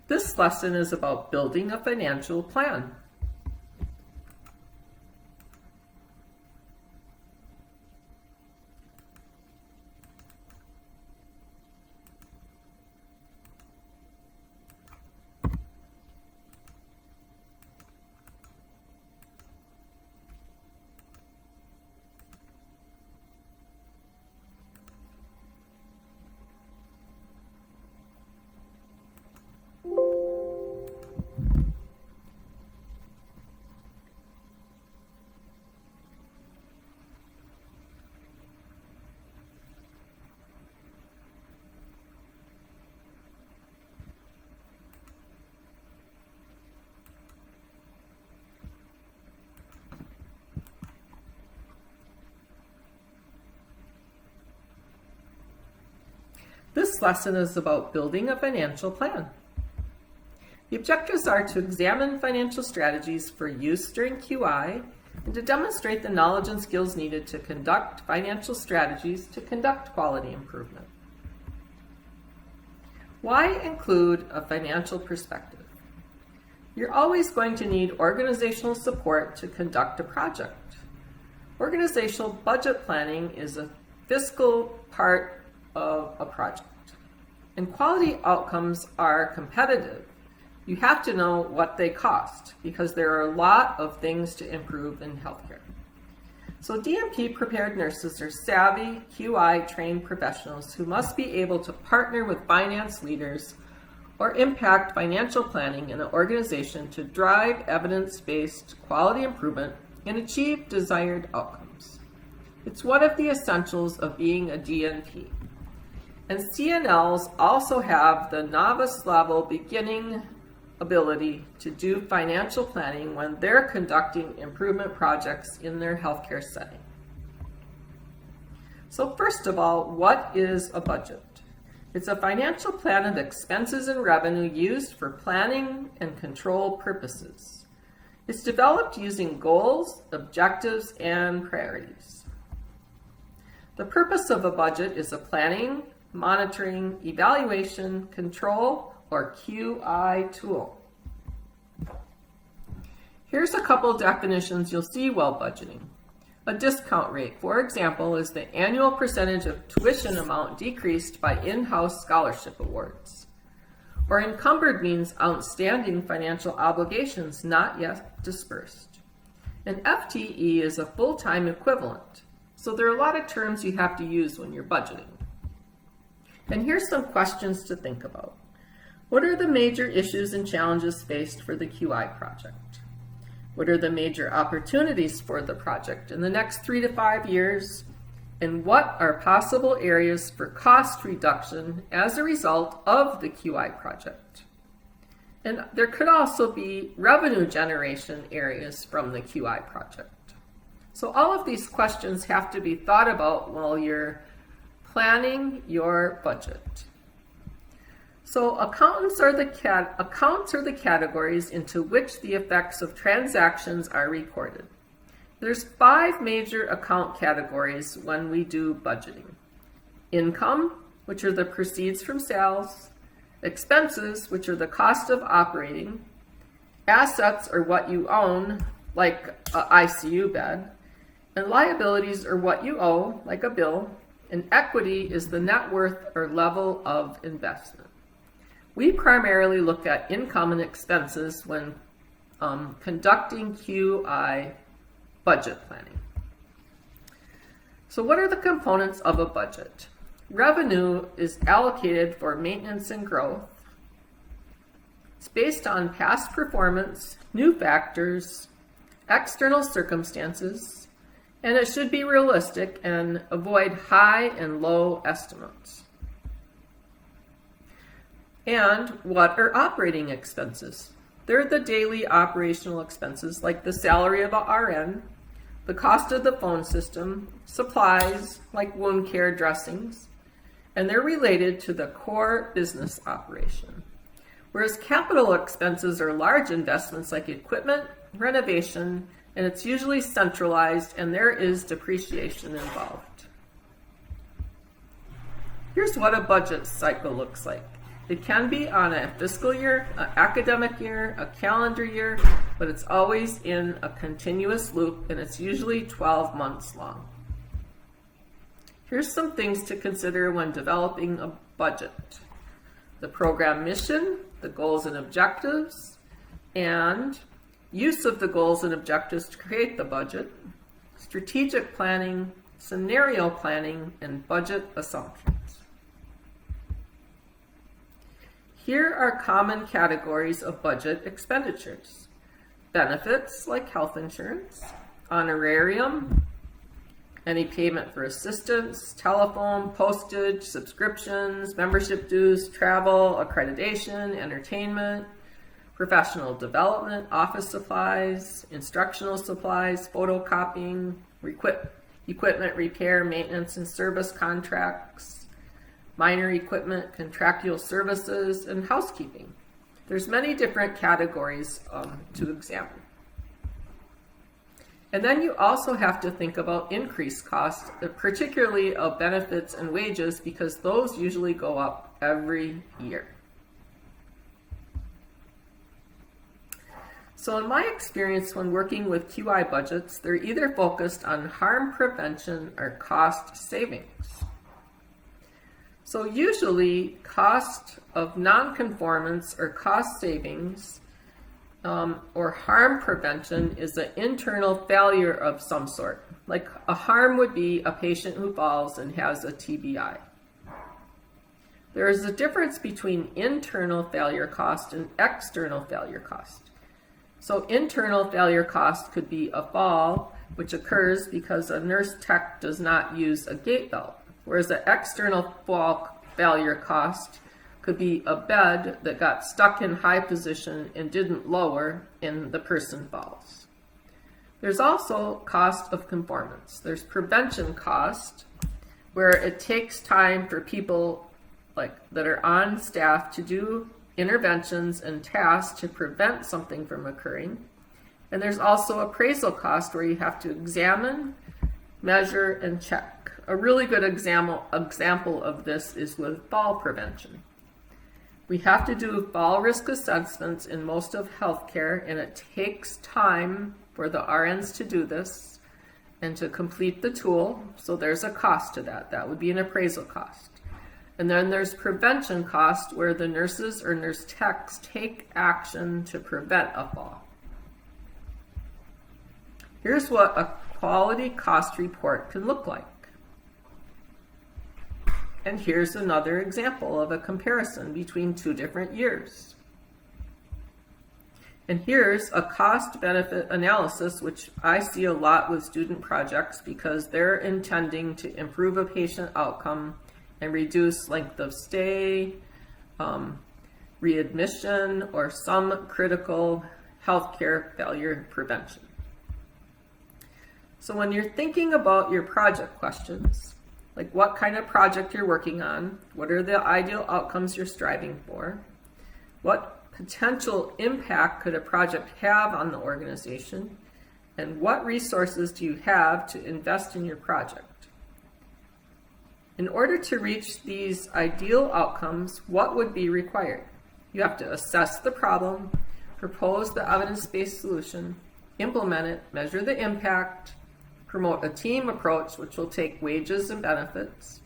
This lesson is about building a financial plan. This lesson is about building a financial plan. The objectives are to examine financial strategies for use during QI and to demonstrate the knowledge and skills needed to conduct financial strategies to conduct quality improvement. Why include a financial perspective? You're always going to need organizational support to conduct a project. Organizational budget planning is a fiscal part of a project. And quality outcomes are competitive. You have to know what they cost because there are a lot of things to improve in healthcare. So DNP prepared nurses are savvy, QI trained professionals who must be able to partner with finance leaders or impact financial planning in an organization to drive evidence-based quality improvement and achieve desired outcomes. It's one of the essentials of being a DNP. And CNLs also have the novice level beginning ability to do financial planning when they're conducting improvement projects in their healthcare setting. So first of all, what is a budget? It's a financial plan of expenses and revenue used for planning and control purposes. It's developed using goals, objectives, and priorities. The purpose of a budget is a planning, monitoring, evaluation, control, or QI tool. Here's a couple definitions you'll see while budgeting. A discount rate, for example, is the annual percentage of tuition amount decreased by in-house scholarship awards. Or encumbered means outstanding financial obligations not yet dispersed. An FTE is a full-time equivalent, so there are a lot of terms you have to use when you're budgeting. And here's some questions to think about. What are the major issues and challenges faced for the QI project? What are the major opportunities for the project in the next 3 to 5 years? And what are possible areas for cost reduction as a result of the QI project? And there could also be revenue generation areas from the QI project. So all of these questions have to be thought about while you're planning your budget. So accounts are the categories into which the effects of transactions are recorded. There's 5 major account categories when we do budgeting. Income, which are the proceeds from sales. Expenses, which are the cost of operating. Assets are what you own, like an ICU bed. And liabilities are what you owe, like a bill. And equity is the net worth or level of investment. We primarily look at income and expenses when conducting QI budget planning. So what are the components of a budget? Revenue is allocated for maintenance and growth. It's based on past performance, new factors, external circumstances, and it should be realistic and avoid high and low estimates. And what are operating expenses? They're the daily operational expenses like the salary of a RN, the cost of the phone system, supplies like wound care dressings, and they're related to the core business operation. Whereas capital expenses are large investments like equipment, renovation, and it's usually centralized and there is depreciation involved. Here's what a budget cycle looks like. It can be on a fiscal year, an academic year, a calendar year, but it's always in a continuous loop, and it's usually 12 months long. Here's some things to consider when developing a budget: the program mission, the goals and objectives, and use of the goals and objectives to create the budget, strategic planning, scenario planning, and budget assumptions. Here are common categories of budget expenditures: benefits like health insurance, honorarium, any payment for assistance, telephone, postage, subscriptions, membership dues, travel, accreditation, entertainment, professional development, office supplies, instructional supplies, photocopying, equipment repair, maintenance and service contracts, minor equipment, contractual services, and housekeeping. There's many different categories to examine. And then you also have to think about increased costs, particularly of benefits and wages, because those usually go up every year. So in my experience when working with QI budgets, they're either focused on harm prevention or cost savings. So usually cost of nonconformance or cost savings or harm prevention is an internal failure of some sort. Like a harm would be a patient who falls and has a TBI. There is a difference between internal failure cost and external failure cost. So internal failure cost could be a fall, which occurs because a nurse tech does not use a gait belt. Whereas the external fall failure cost could be a bed that got stuck in high position and didn't lower and the person falls. There's also cost of conformance. There's prevention cost, where it takes time for people that are on staff to do interventions and tasks to prevent something from occurring. And there's also appraisal cost, where you have to examine, measure, and check. A really good example of this is with fall prevention. We have to do fall risk assessments in most of healthcare, and it takes time for the RNs to do this and to complete the tool, so there's a cost to that. That would be an appraisal cost. And then there's prevention cost, where the nurses or nurse techs take action to prevent a fall. Here's what a quality cost report can look like. And here's another example of a comparison between two different years. And here's a cost-benefit analysis, which I see a lot with student projects because they're intending to improve a patient outcome and reduce length of stay, readmission, or some critical healthcare failure prevention. So when you're thinking about your project questions, like what kind of project you're working on, what are the ideal outcomes you're striving for, what potential impact could a project have on the organization, and what resources do you have to invest in your project? In order to reach these ideal outcomes, what would be required? You have to assess the problem, propose the evidence-based solution, implement it, measure the impact, promote a team approach, which will take wages and benefits.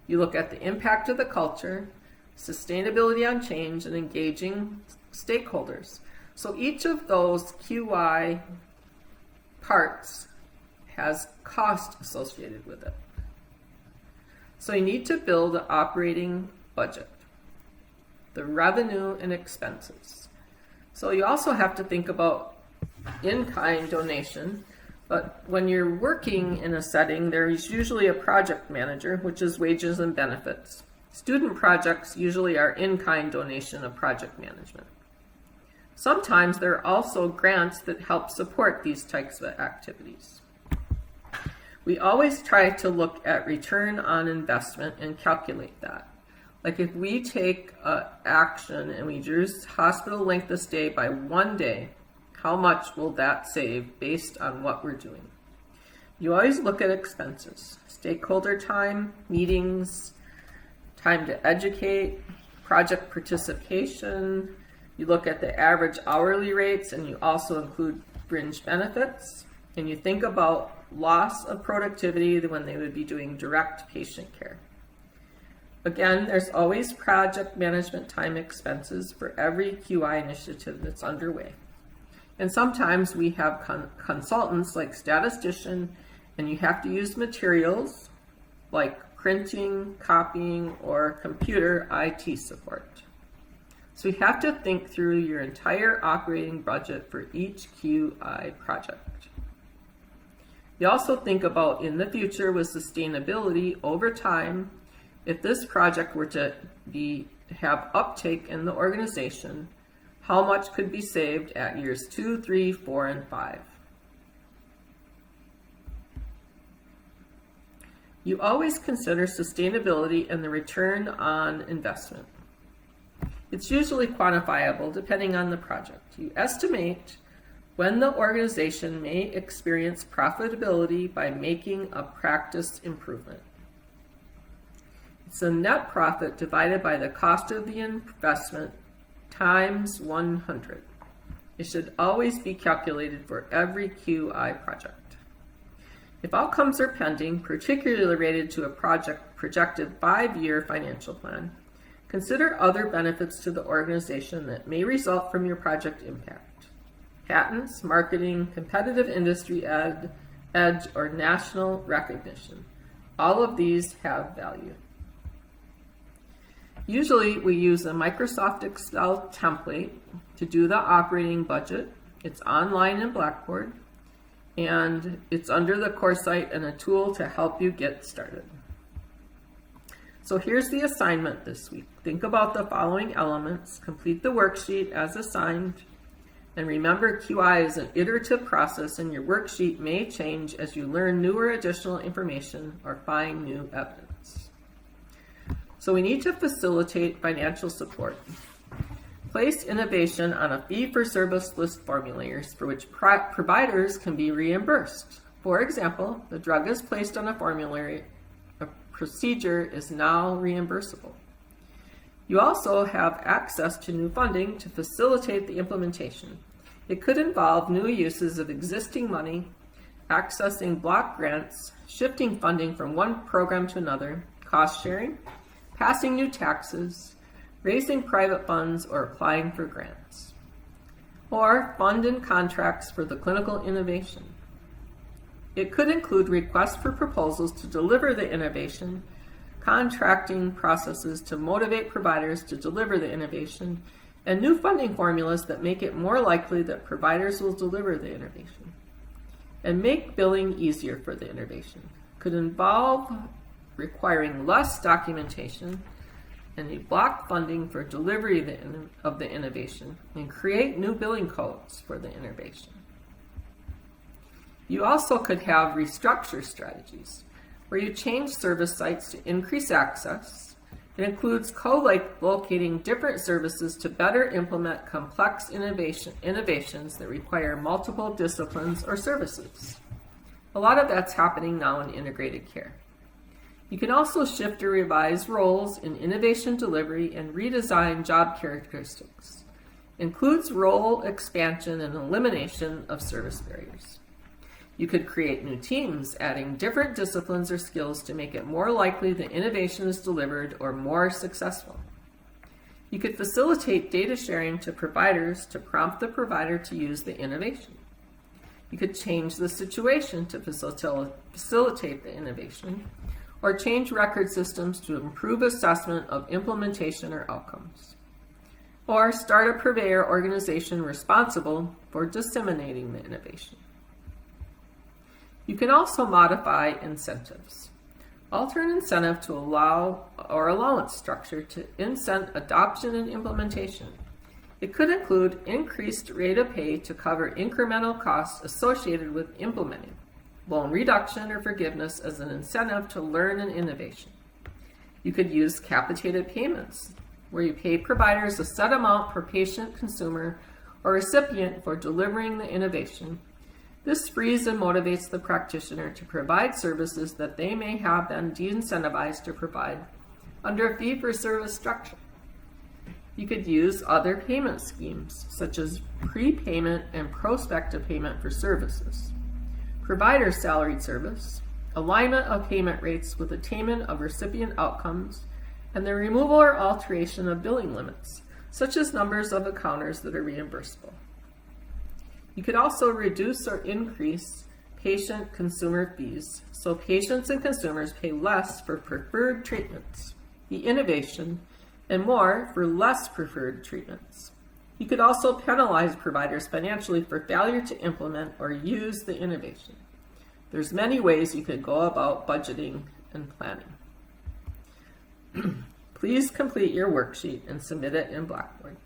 You look at the impact of the culture, sustainability on change, and engaging stakeholders. So each of those QI parts has cost associated with it. So you need to build an operating budget, the revenue and expenses. So you also have to think about in-kind donation. But when you're working in a setting, there's usually a project manager, which is wages and benefits. Student projects usually are in-kind donation of project management. Sometimes there are also grants that help support these types of activities. We always try to look at return on investment and calculate that. Like if we take action and we reduce hospital length of stay by 1 day, how much will that save based on what we're doing? You always look at expenses, stakeholder time, meetings, time to educate, project participation. You look at the average hourly rates, and you also include fringe benefits. And you think about loss of productivity when they would be doing direct patient care. Again, there's always project management time expenses for every QI initiative that's underway. And sometimes we have consultants like statistician, and you have to use materials like printing, copying, or computer IT support. So you have to think through your entire operating budget for each QI project. You also think about in the future with sustainability over time, if this project were to have uptake in the organization, how much could be saved at years 2, 3, 4, and 5? You always consider sustainability and the return on investment. It's usually quantifiable depending on the project. You estimate when the organization may experience profitability by making a practice improvement. It's the net profit divided by the cost of the investment times 100. It should always be calculated for every QI project. If outcomes are pending, particularly related to a project projected 5-year financial plan, consider other benefits to the organization that may result from your project impact. Patents, marketing, competitive industry edge, or national recognition. All of these have value. Usually we use a Microsoft Excel template to do the operating budget. It's online in Blackboard, and it's under the course site and a tool to help you get started. So here's the assignment this week. Think about the following elements, complete the worksheet as assigned, and remember QI is an iterative process and your worksheet may change as you learn new or additional information or find new evidence. So we need to facilitate financial support. Place innovation on a fee-for-service list formulators for which providers can be reimbursed. For example, the drug is placed on a formulary, a procedure is now reimbursable. You also have access to new funding to facilitate the implementation. It could involve new uses of existing money, accessing block grants, shifting funding from one program to another, cost sharing, passing new taxes, raising private funds, or applying for grants. Or fund and contracts for the clinical innovation. It could include requests for proposals to deliver the innovation, contracting processes to motivate providers to deliver the innovation, and new funding formulas that make it more likely that providers will deliver the innovation. And make billing easier for the innovation. Could involve requiring less documentation, and you block funding for delivery of the innovation and create new billing codes for the innovation. You also could have restructure strategies where you change service sites to increase access. It includes co-locating different services to better implement complex innovations that require multiple disciplines or services. A lot of that's happening now in integrated care. You can also shift or revise roles in innovation delivery and redesign job characteristics. Includes role expansion and elimination of service barriers. You could create new teams, adding different disciplines or skills to make it more likely the innovation is delivered or more successful. You could facilitate data sharing to providers to prompt the provider to use the innovation. You could change the situation to facilitate the innovation, or change record systems to improve assessment of implementation or outcomes. Or start a purveyor organization responsible for disseminating the innovation. You can also modify incentives. Alter an incentive to allow or allowance structure to incent adoption and implementation. It could include increased rate of pay to cover incremental costs associated with implementing, loan reduction or forgiveness as an incentive to learn an innovation. You could use capitated payments, where you pay providers a set amount per patient, consumer, or recipient for delivering the innovation. This frees and motivates the practitioner to provide services that they may have been de-incentivized to provide under a fee-for-service structure. You could use other payment schemes, such as prepayment and prospective payment for services, provider salaried service, alignment of payment rates with attainment of recipient outcomes, and the removal or alteration of billing limits, such as numbers of encounters that are reimbursable. You could also reduce or increase patient consumer fees, so patients and consumers pay less for preferred treatments, the innovation, and more for less preferred treatments. You could also penalize providers financially for failure to implement or use the innovation. There's many ways you could go about budgeting and planning. Please complete your worksheet and submit it in Blackboard.